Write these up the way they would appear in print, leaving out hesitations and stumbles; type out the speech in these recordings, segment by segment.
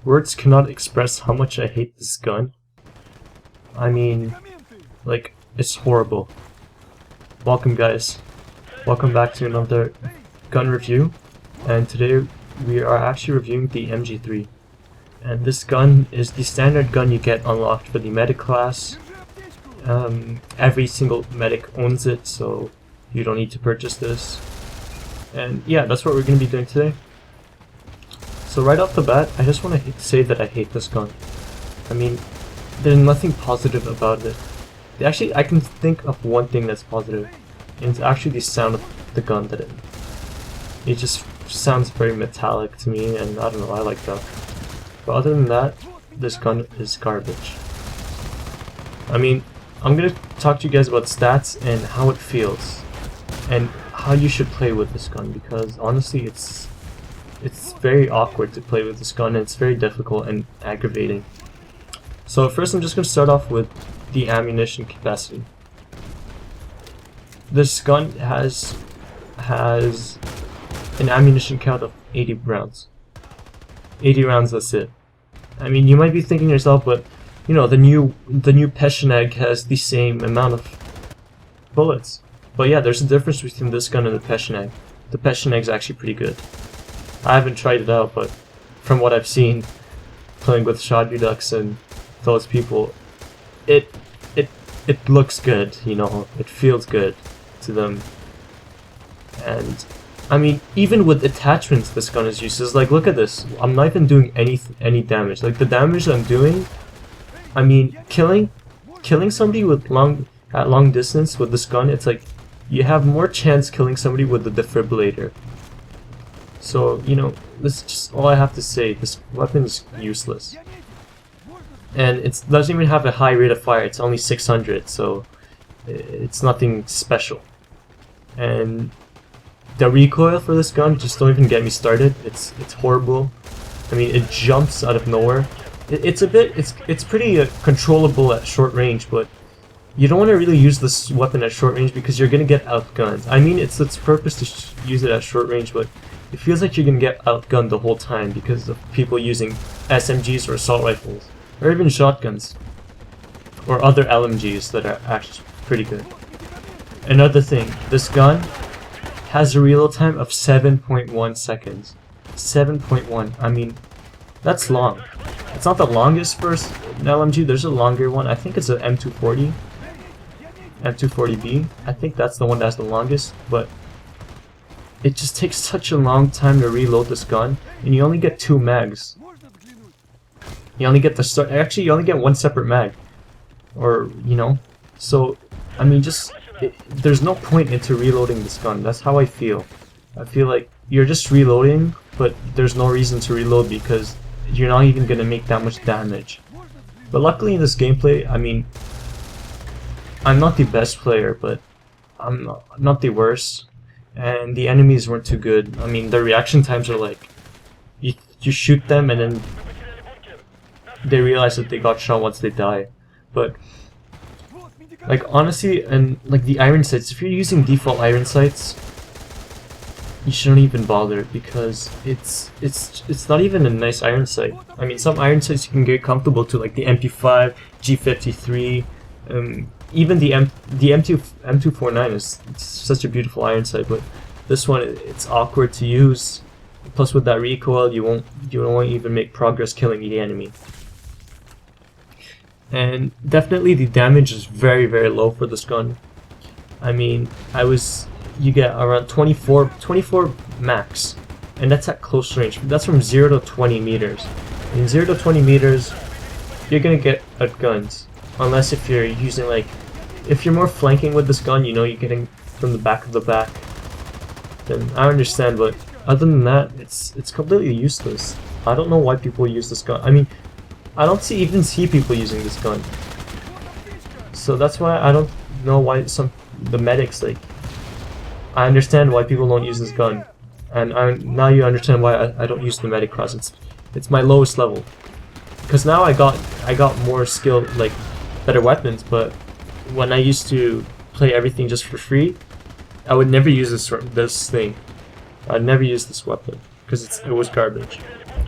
Words cannot express how much I hate this gun. I mean, like, it's horrible. Welcome guys. Welcome back to another gun review. And today we are actually reviewing the MG3. And this gun is the standard gun you get unlocked for the medic class. Every single medic owns it, so you don't need to purchase this. And yeah, that's what we're going to be doing today. So right off the bat, I just want to say that I hate this gun. I mean, there's nothing positive about it. Actually, I can think of one thing that's positive, and it's actually the sound of the gun that it just sounds very metallic to me, and I don't know, I like that. But other than that, this gun is garbage. I mean, I'm gonna talk to you guys about stats and how it feels, and how you should play with this gun, because honestly, it's very awkward to play with this gun, and it's very difficult and aggravating. So first, I'm just gonna start off with the ammunition capacity. This gun has an ammunition count of 80 rounds. 80 rounds, that's it. I mean, you might be thinking to yourself, but you know, the new Peshnag has the same amount of bullets. But yeah, there's a difference between this gun and the Peshnag. The Peshnag is actually pretty good. I haven't tried it out, but from what I've seen, playing with shot reducts and those people, it looks good, you know, it feels good to them. And I mean, even with attachments this gun is useless. Like, look at this, I'm not even doing any damage. Like, the damage I'm doing, I mean, killing somebody with at long distance with this gun, it's like you have more chance killing somebody with the defibrillator. So, you know, this is just all I have to say. This weapon is useless. And it doesn't even have a high rate of fire, it's only 600, so it's nothing special. And the recoil for this gun, just don't even get me started. It's horrible. I mean, it jumps out of nowhere. It's pretty controllable at short range, but you don't want to really use this weapon at short range because you're gonna get outgunned. I mean, it's its purpose to use it at short range, but it feels like you're gonna get outgunned the whole time because of people using SMGs or assault rifles, or even shotguns, or other LMGs that are actually pretty good. Another thing, this gun has a reload time of 7.1 seconds. 7.1. I mean, that's long. It's not the longest for an LMG. There's a longer one. I think it's an M240. M240B. I think that's the one that has the longest, but it just takes such a long time to reload this gun, and you only get 2 mags. You only get the start. Actually, you only get 1 separate mag, or you know. So, I mean, there's no point into reloading this gun. That's how I feel. I feel like you're just reloading, but there's no reason to reload because you're not even gonna make that much damage. But luckily in this gameplay, I mean, I'm not the best player, but I'm not the worst, and the enemies weren't too good. I mean, the reaction times are like, you shoot them and then they realize that they got shot once they die. But like, honestly, and like the iron sights, if you're using default iron sights, you shouldn't even bother because it's not even a nice iron sight. I mean, some iron sights you can get comfortable to, like the MP5, G53, even the M249 is such a beautiful iron sight, but this one, it's awkward to use. Plus, with that recoil, you won't even make progress killing the enemy. And definitely the damage is very, very low for this gun. I mean, you get around 24 max, and that's at close range. That's from 0 to 20 meters. In 0 to 20 meters, you're gonna get outgunned, unless if you're using, like, if you're more flanking with this gun, you know, you're getting from the back of the back, then I understand. But other than that, it's completely useless. I don't know why people use this gun. I mean, I don't even see people using this gun. So that's why I don't know why the medics, like, I understand why people don't use this gun, and now you understand why I don't use the medic class. It's my lowest level, because now I got more skill, like better weapons. But when I used to play everything just for free, I would never use this thing. I'd never use this weapon because it was garbage,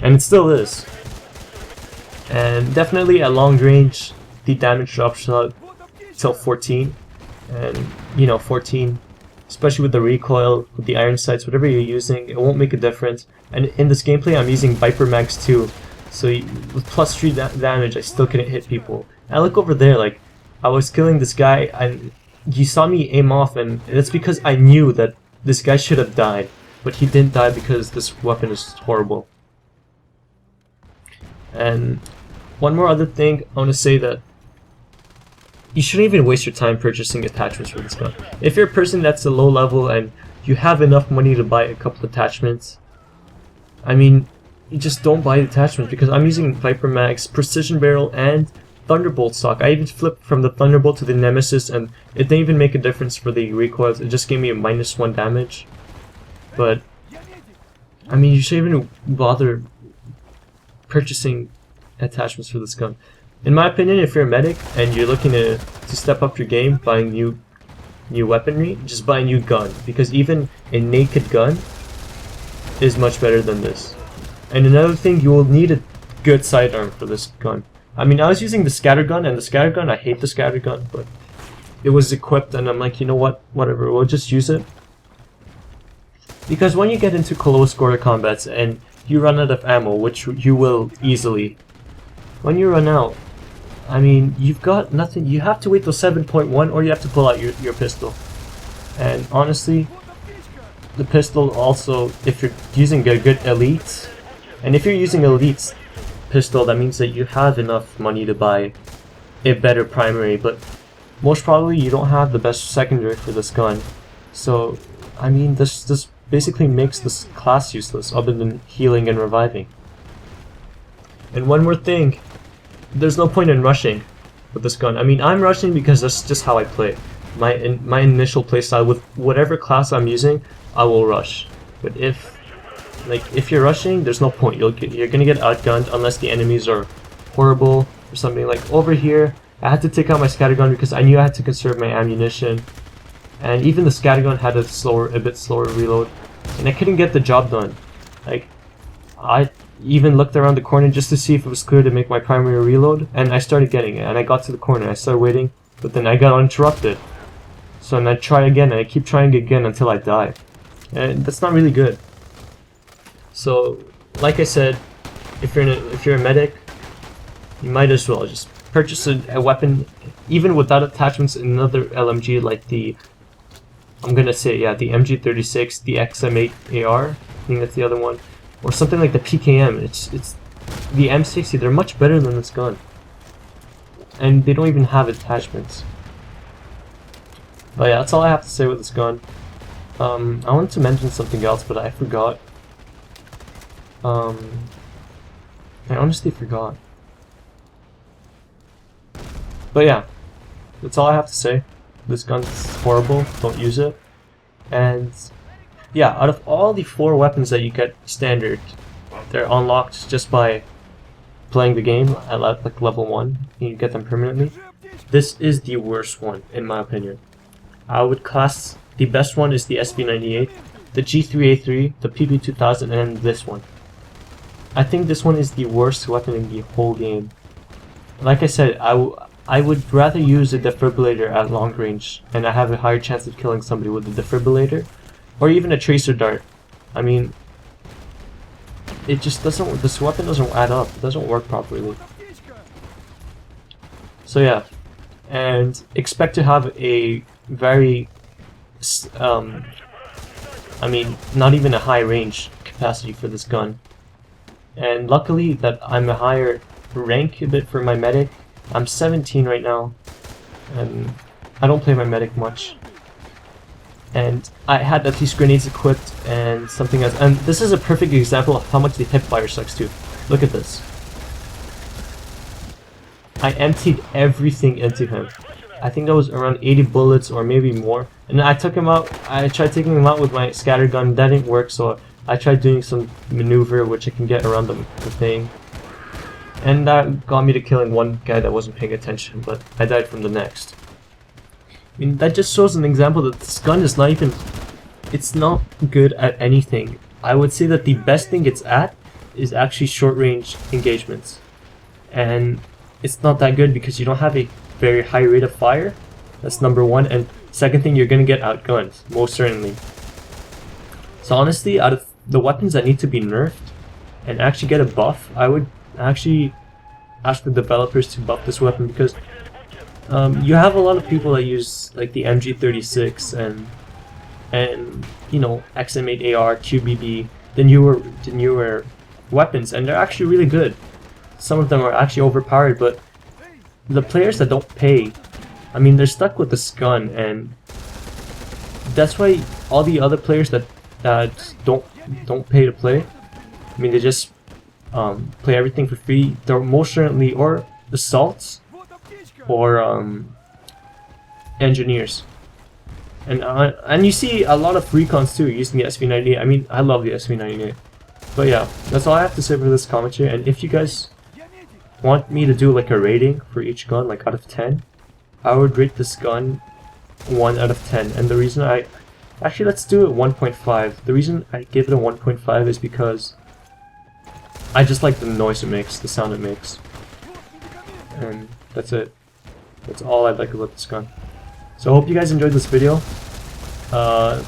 and it still is. And definitely at long range, the damage drops till 14. And you know, 14, especially with the recoil, with the iron sights, whatever you're using, it won't make a difference. And in this gameplay, I'm using Viper Mags too, so with plus 3 damage, I still couldn't hit people. And look over there, like, I was killing this guy, and you saw me aim off, and that's because I knew that this guy should have died, but he didn't die because this weapon is horrible. And one more other thing, I want to say that you shouldn't even waste your time purchasing attachments for this gun. If you're a person that's a low level and you have enough money to buy a couple attachments, I mean, you just don't buy the attachments, because I'm using Viper Mags, Precision Barrel, and Thunderbolt stock. I even flipped from the Thunderbolt to the Nemesis, and it didn't even make a difference for the recoils. It just gave me a -1 damage. But I mean, you shouldn't even bother purchasing attachments for this gun. In my opinion, if you're a medic and you're looking to step up your game, buying new weaponry, just buy a new gun, because even a naked gun is much better than this. And another thing, you will need a good sidearm for this gun. I mean, I was using the scatter gun, and the scatter gun, I hate the scatter gun, but it was equipped, and I'm like, you know what, whatever, we'll just use it. Because when you get into close quarter combats and you run out of ammo, which you will easily, when you run out, I mean, you've got nothing. You have to wait till 7.1, or you have to pull out your pistol. And honestly, the pistol also, if you're using a good elite, and if you're using elite's pistol, that means that you have enough money to buy a better primary, but most probably you don't have the best secondary for this gun. So, I mean, this basically makes this class useless, other than healing and reviving. And one more thing, there's no point in rushing with this gun. I mean, I'm rushing because that's just how I play. My initial playstyle, with whatever class I'm using, I will rush. But if you're rushing, there's no point. You're gonna get outgunned unless the enemies are horrible or something. Like over here, I had to take out my scattergun because I knew I had to conserve my ammunition, and even the scattergun had a bit slower reload, and I couldn't get the job done. Like, I even looked around the corner just to see if it was clear to make my primary reload, and I started getting it, and I got to the corner, I started waiting, but then I got interrupted. So then I try again, and I keep trying again until I die. And that's not really good. So, like I said, if you're a medic, you might as well just purchase a weapon, even without attachments, in another LMG like the, I'm gonna say, yeah, the MG36, the XM8 AR, I think that's the other one, or something like the PKM. It's the M60. They're much better than this gun, and they don't even have attachments. But yeah, that's all I have to say with this gun. I wanted to mention something else, but I forgot. I honestly forgot. But yeah, that's all I have to say. This gun's horrible, don't use it. And yeah, out of all the 4 weapons that you get standard, they're unlocked just by playing the game at like level 1, and you get them permanently. This is the worst one, in my opinion. I would class the best one is the SB98, the G3A3, the PP2000, and this one. I think this one is the worst weapon in the whole game. Like I said, I would rather use a defibrillator at long range, and I have a higher chance of killing somebody with a defibrillator, or even a tracer dart. I mean, it just doesn't, this weapon doesn't add up, it doesn't work properly. So yeah, and expect to have a very, I mean, not even a high range capacity for this gun. And luckily that I'm a higher rank a bit for my medic. I'm 17 right now, and I don't play my medic much. And I had at least grenades equipped and something else. And this is a perfect example of how much the hipfire sucks too. Look at this. I emptied everything into him. I think that was around 80 bullets or maybe more. And I took him out. I tried taking him out with my scatter gun. That didn't work, so I tried doing some maneuver which I can get around the thing. And that got me to killing one guy that wasn't paying attention, but I died from the next. I mean, that just shows an example that this gun is not even, it's not good at anything. I would say that the best thing it's at is actually short range engagements. and it's not that good because you don't have a very high rate of fire. That's number one. And second thing, you're gonna get outgunned, most certainly. So honestly, out of the weapons that need to be nerfed and actually get a buff, I would actually ask the developers to buff this weapon, because you have a lot of people that use like the MG36 and you know, XM8AR, QBB, the newer weapons, and they're actually really good. Some of them are actually overpowered, but the players that don't pay, I mean, they're stuck with this gun, and that's why all the other players that don't pay to play, I mean, they just play everything for free. They're most certainly or assaults or engineers, and you see a lot of recons too using the SV98. I mean, I love the SV98. But yeah, that's all I have to say for this commentary. And if you guys want me to do like a rating for each gun, like out of 10, I would rate this gun 1 out of 10. And the reason actually, let's do it 1.5. The reason I give it a 1.5 is because I just like the noise it makes, the sound it makes. And that's it. That's all I like about this gun. So I hope you guys enjoyed this video.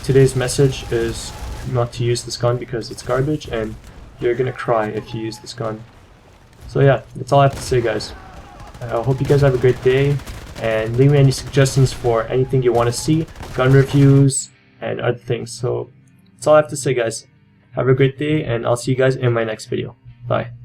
Today's message is not to use this gun because it's garbage, and you're gonna cry if you use this gun. So yeah, that's all I have to say, guys. I hope you guys have a great day, and leave me any suggestions for anything you want to see, gun reviews, and other things. So that's all I have to say, guys. Have a great day, and I'll see you guys in my next video. Bye.